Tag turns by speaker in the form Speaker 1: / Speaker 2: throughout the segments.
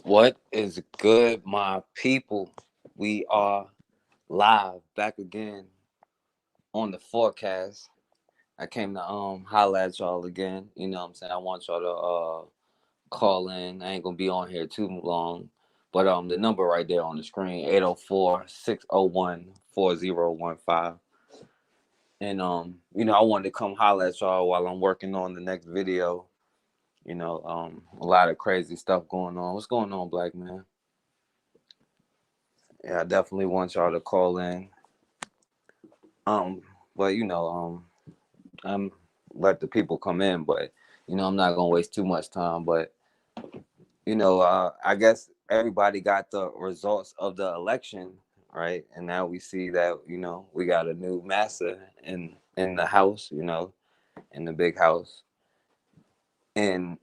Speaker 1: What is good, my people? We are live back again on the forecast. I came to holla at y'all again. You know what I'm saying? I want y'all to call in. I ain't gonna be on here too long. But the number right there on the screen, 804-601-4015. And I wanted to come holla at y'all while I'm working on the next video. A lot of crazy stuff going on. What's going on, black man? Yeah, I definitely want y'all to call in. Um, but I'm let the people come in, but I'm not gonna waste too much time. But I guess everybody got the results of the election, right? And now we see that we got a new massa in the house, in the big house, and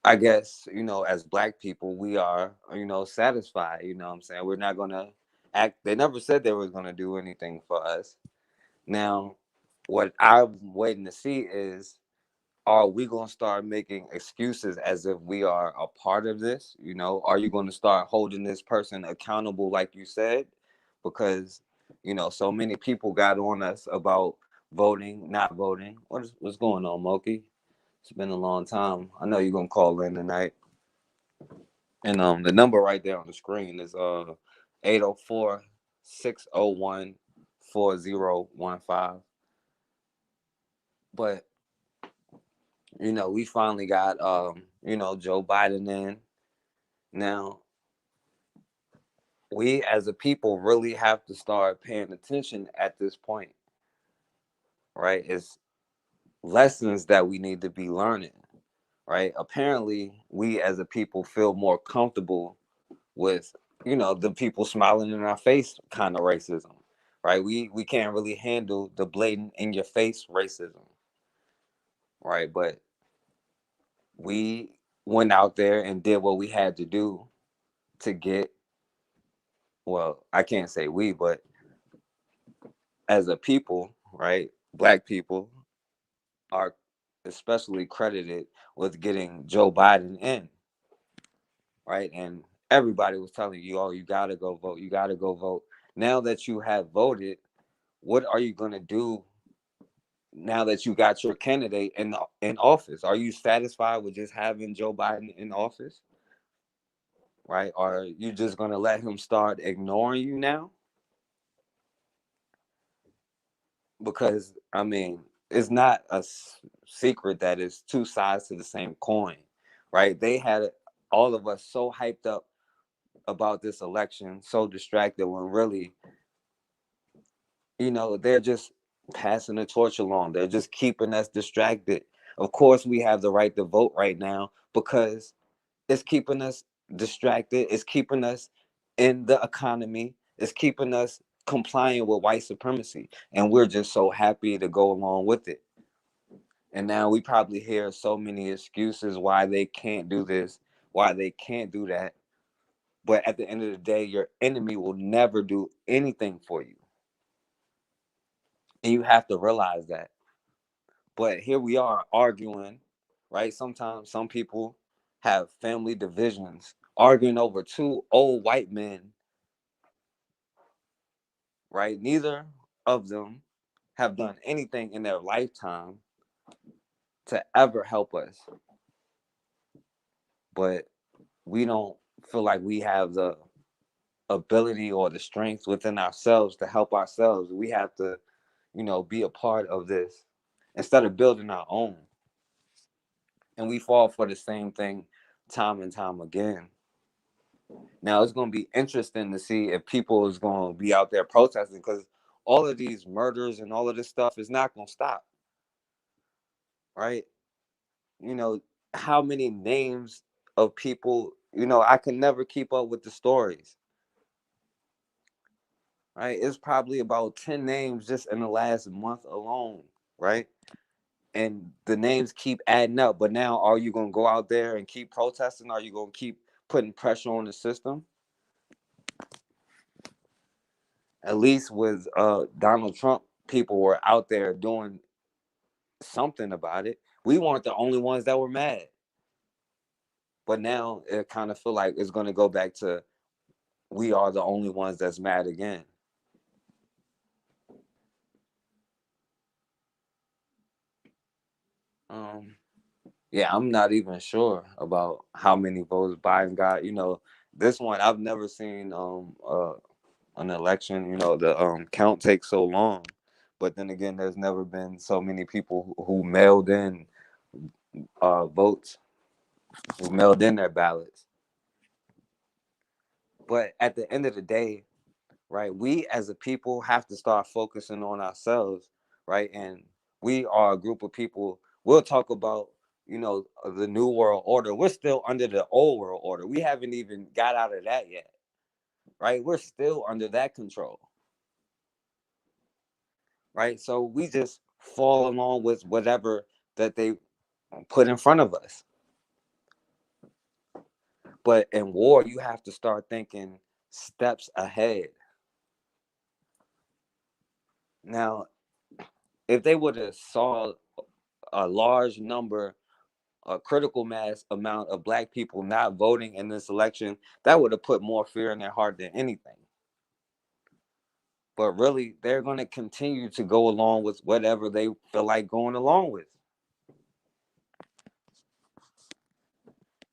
Speaker 1: I guess as black people, we are satisfied. You know what I'm saying? We're not gonna act. They never said they were gonna do anything for us. Now, what I'm waiting to see is, are we going to start making excuses as if we are a part of this? Are you going to start holding this person accountable, like you said? Because, so many people got on us about voting, not voting. What's going on, Moki? It's been a long time. I know you're going to call in tonight. And the number right there on the screen is 804-601-4015. But we finally got Joe Biden in. Now, we as a people really have to start paying attention at this point, right? It's lessons that we need to be learning, right? Apparently, we as a people feel more comfortable with, the people smiling in our face kind of racism, right? We can't really handle the blatant in your face racism, right? But we went out there and did what we had to do to get, well, I can't say we, but as a people, right? Black people are especially credited with getting Joe Biden in, right? And everybody was telling you, oh, you got to go vote. You got to go vote. Now that you have voted, what are you going to do now that you got your candidate in office? Are you satisfied with just having Joe Biden in office, right? Are you just going to let him start ignoring you now? Because I mean, it's not a secret that it's two sides to the same coin, right? They had all of us so hyped up about this election, so distracted when really, they're just passing the torch along. They're just keeping us distracted. Of course, we have the right to vote right now because it's keeping us distracted. It's keeping us in the economy. It's keeping us compliant with white supremacy. And we're just so happy to go along with it. And now we probably hear so many excuses why they can't do this, why they can't do that. But at the end of the day, your enemy will never do anything for you. And you have to realize that. But here we are arguing, right? Sometimes some people have family divisions, arguing over two old white men, right? Neither of them have done anything in their lifetime to ever help us. But we don't feel like we have the ability or the strength within ourselves to help ourselves. We have to, be a part of this instead of building our own. And we fall for the same thing time and time again. Now it's going to be interesting to see if people is going to be out there protesting, because all of these murders and all of this stuff is not going to stop, right? You know, how many names of people, I can never keep up with the stories, right? It's probably about 10 names just in the last month alone, right? And the names keep adding up. But now, are you going to go out there and keep protesting? Are you going to keep putting pressure on the system? At least with Donald Trump, people were out there doing something about it. We weren't the only ones that were mad. But now it kind of feel like it's going to go back to we are the only ones that's mad again. Um, yeah, I'm not even sure about how many votes Biden got. This one I've never seen an election. The count takes so long, but then again, there's never been so many people who mailed in votes, who mailed in their ballots. But at the end of the day, right, we as a people have to start focusing on ourselves, right? And we are a group of people. We'll talk about, the new world order. We're still under the old world order. We haven't even got out of that yet, right? We're still under that control, right? So we just fall along with whatever that they put in front of us. But in war, you have to start thinking steps ahead. Now, if they would have saw a large number, a critical mass amount of black people not voting in this election, that would have put more fear in their heart than anything. But really, they're going to continue to go along with whatever they feel like going along with.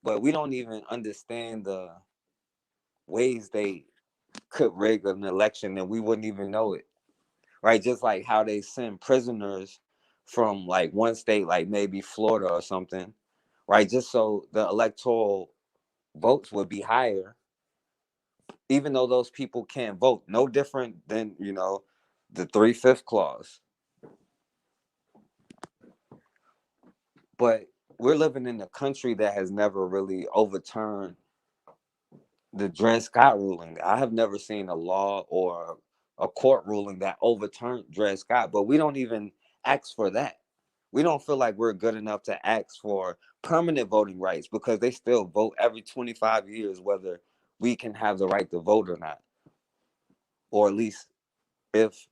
Speaker 1: But we don't even understand the ways they could rig an election and we wouldn't even know it. Right? Just like how they send prisoners from like one state, like maybe Florida or something, right? Just so the electoral votes would be higher, even though those people can't vote. No different than, the 3/5 clause. But we're living in a country that has never really overturned the Dred Scott ruling. I have never seen a law or a court ruling that overturned Dred Scott, but we don't even ask for that. We don't feel like we're good enough to ask for permanent voting rights because they still vote every 25 years whether we can have the right to vote or not. Or at least if,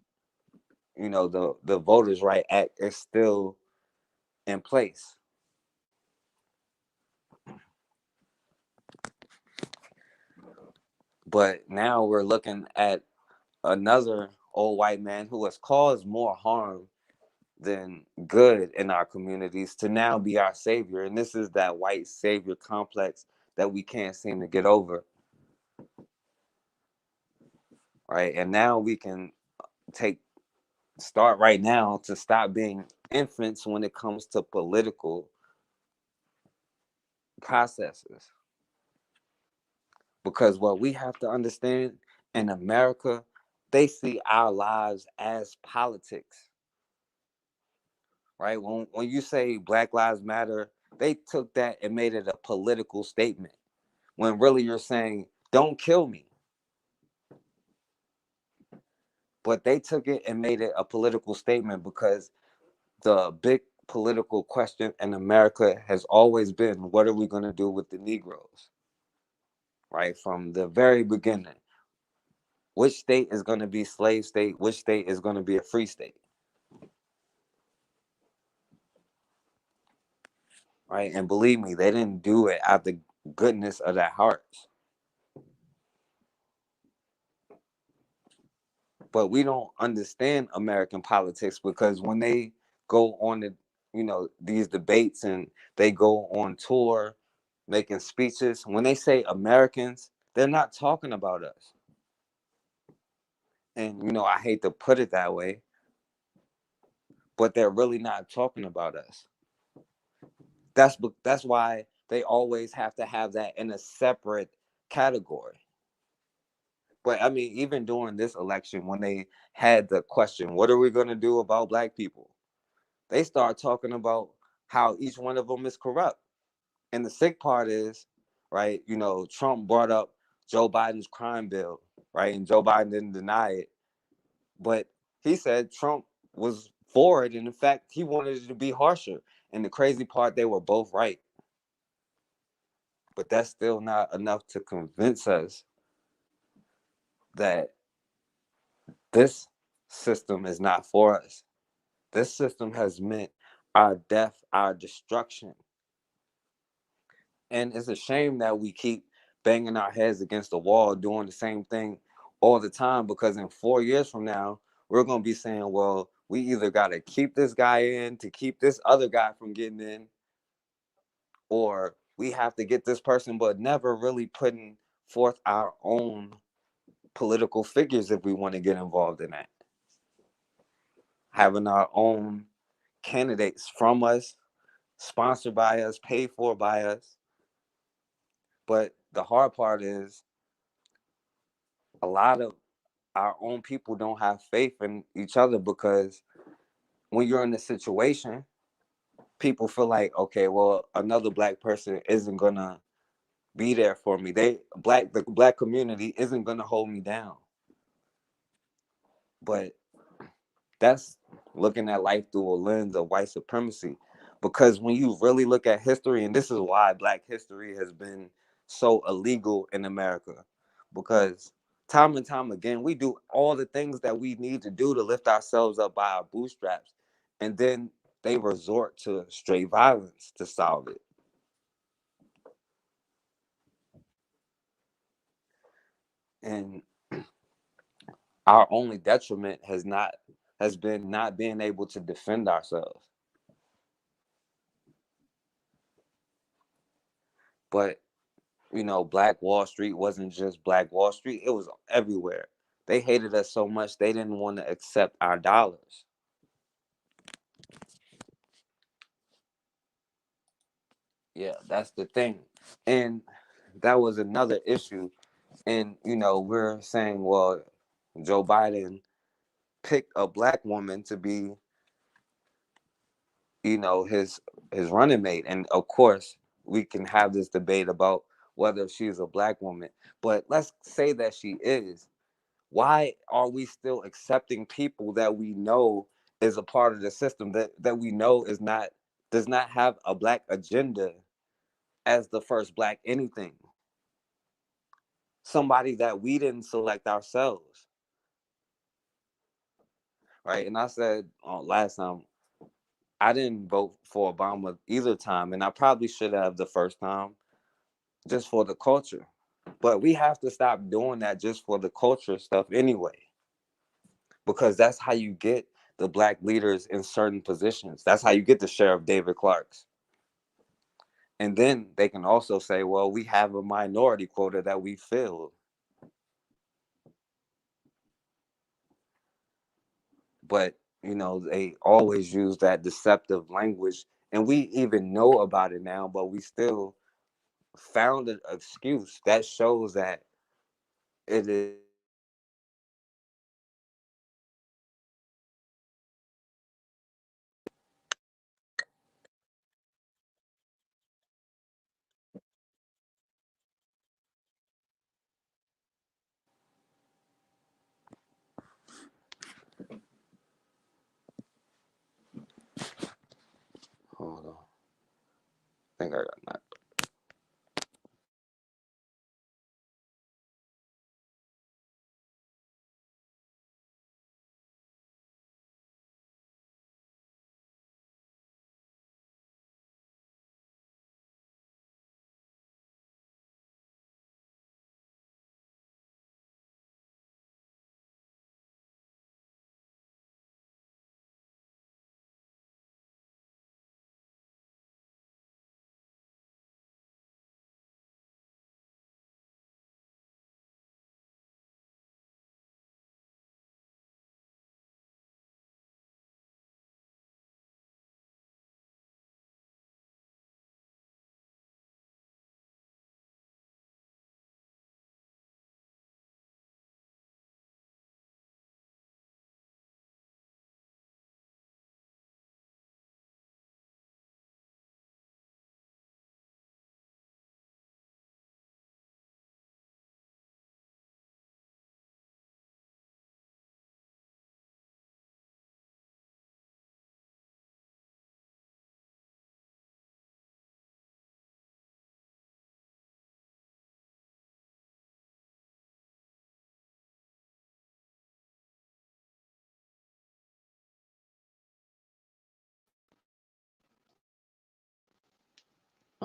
Speaker 1: the Voters' Right Act is still in place. But now we're looking at another old white man who has caused more harm than good in our communities to now be our savior. And this is that white savior complex that we can't seem to get over. Right. And now we can take start right now to stop being infants when it comes to political processes. Because what we have to understand in America, they see our lives as politics. Right? When you say Black Lives Matter, they took that and made it a political statement. When really you're saying, don't kill me. But they took it and made it a political statement because the big political question in America has always been, what are we going to do with the Negroes? Right? From the very beginning. Which state is going to be slave state? Which state is going to be a free state? Right? And believe me, they didn't do it out the goodness of their hearts. But we don't understand American politics because when they go on these debates and they go on tour making speeches, when they say Americans, they're not talking about us. And I hate to put it that way, but they're really not talking about us. That's why they always have to have that in a separate category. But I mean, even during this election, when they had the question, what are we going to do about black people? They start talking about how each one of them is corrupt. And the sick part is, right, Trump brought up Joe Biden's crime bill, right? And Joe Biden didn't deny it. But he said Trump was for it. And in fact, he wanted it to be harsher. And the crazy part, they were both right. But that's still not enough to convince us that this system is not for us. This system has meant our death, our destruction. And it's a shame that we keep banging our heads against the wall doing the same thing all the time, because in 4 years from now, we're going to be saying, well, we either got to keep this guy in to keep this other guy from getting in, or we have to get this person, but never really putting forth our own political figures if we want to get involved in that. Having our own candidates from us, sponsored by us, paid for by us. But the hard part is a lot of our own people don't have faith in each other, because when you're in a situation, people feel like, okay, well, another black person isn't gonna be there for me. The black community isn't gonna hold me down. But that's looking at life through a lens of white supremacy. Because when you really look at history, and this is why black history has been so illegal in America, because time and time again, we do all the things that we need to do to lift ourselves up by our bootstraps. And then they resort to straight violence to solve it. And our only detriment has been not being able to defend ourselves. But Black Wall Street wasn't just Black Wall Street, it was everywhere. They hated us so much they didn't want to accept our dollars. Yeah, that's the thing. And that was another issue. And we're saying, well, Joe Biden picked a black woman to be, his running mate. And of course, we can have this debate about whether she's a black woman. But let's say that she is. Why are we still accepting people that we know is a part of the system, that we know does not have a black agenda as the first black anything? Somebody that we didn't select ourselves, right? And I said last time, I didn't vote for Obama either time, and I probably should have the first time, just for the culture. But we have to stop doing that just for the culture stuff anyway, because that's how you get the black leaders in certain positions. That's how you get the Sheriff David Clarks. And then they can also say, well, we have a minority quota that we filled. But, they always use that deceptive language. And we even know about it now, but we still found an excuse that shows that it is. Hold on. I think I got that.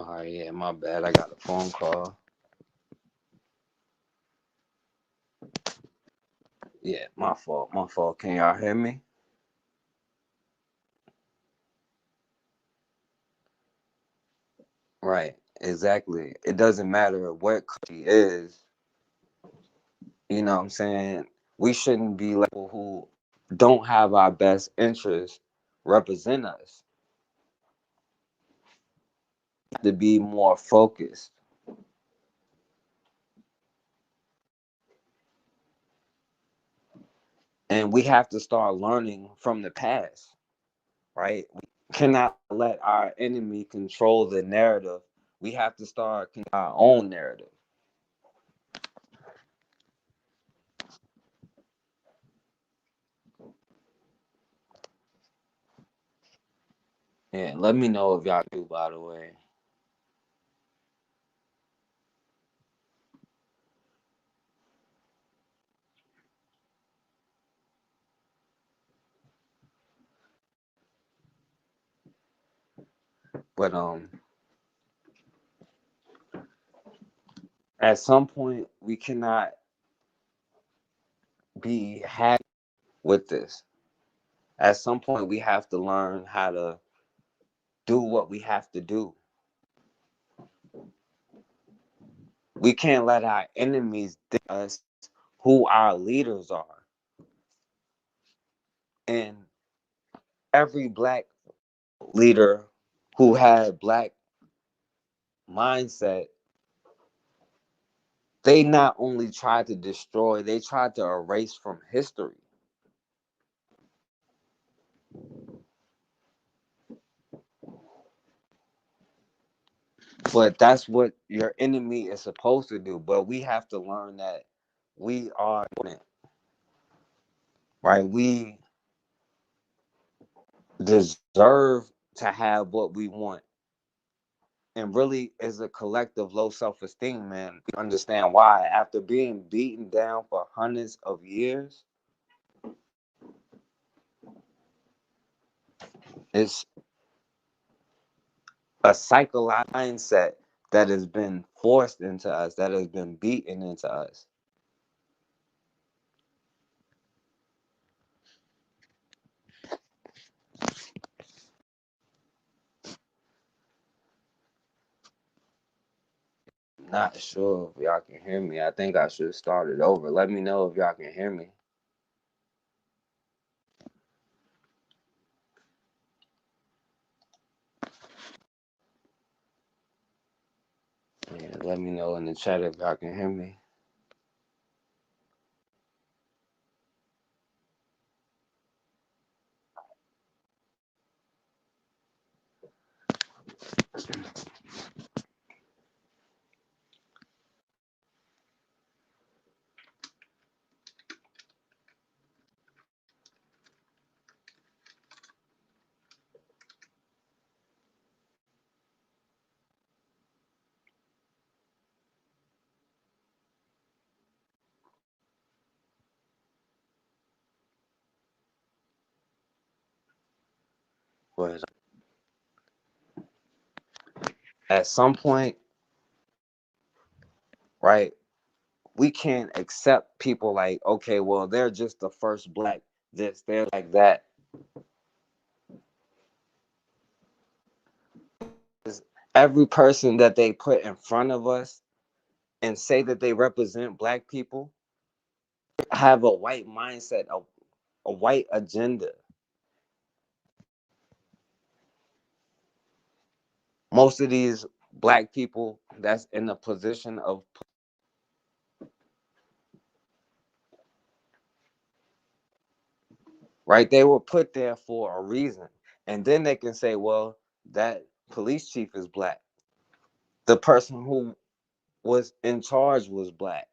Speaker 1: All right, yeah, my bad. I got a phone call. Yeah, my fault. My fault. Can y'all hear me? Right. Exactly. It doesn't matter what country is. You know what I'm saying? We shouldn't be like people who don't have our best interests represent us. To be more focused. And we have to start learning from the past, right? We cannot let our enemy control the narrative. We have to start our own narrative. Yeah, let me know if y'all do, by the way. But at some point we cannot be happy with this. At some point we have to learn how to do what we have to do. We can't let our enemies dictate us who our leaders are. And every black leader who had black mindset, they not only tried to destroy, they tried to erase from history. But that's what your enemy is supposed to do. But we have to learn that we are important, right? We deserve to have what we want. And really is a collective low self-esteem, man. We understand why. After being beaten down for hundreds of years, it's a psychological mindset that has been forced into us, that has been beaten into us. Not sure if y'all can hear me. I think I should start it over. Let me know if y'all can hear me. Yeah, let me know in the chat if y'all can hear me. But at some point, right, we can't accept people like, okay, well, they're just the first black this, they're like that. Every person that they put in front of us and say that they represent black people have a white mindset, a white agenda. Most of these black people that's in a position of, right, they were put there for a reason. And then they can say, well, that police chief is black. The person who was in charge was black.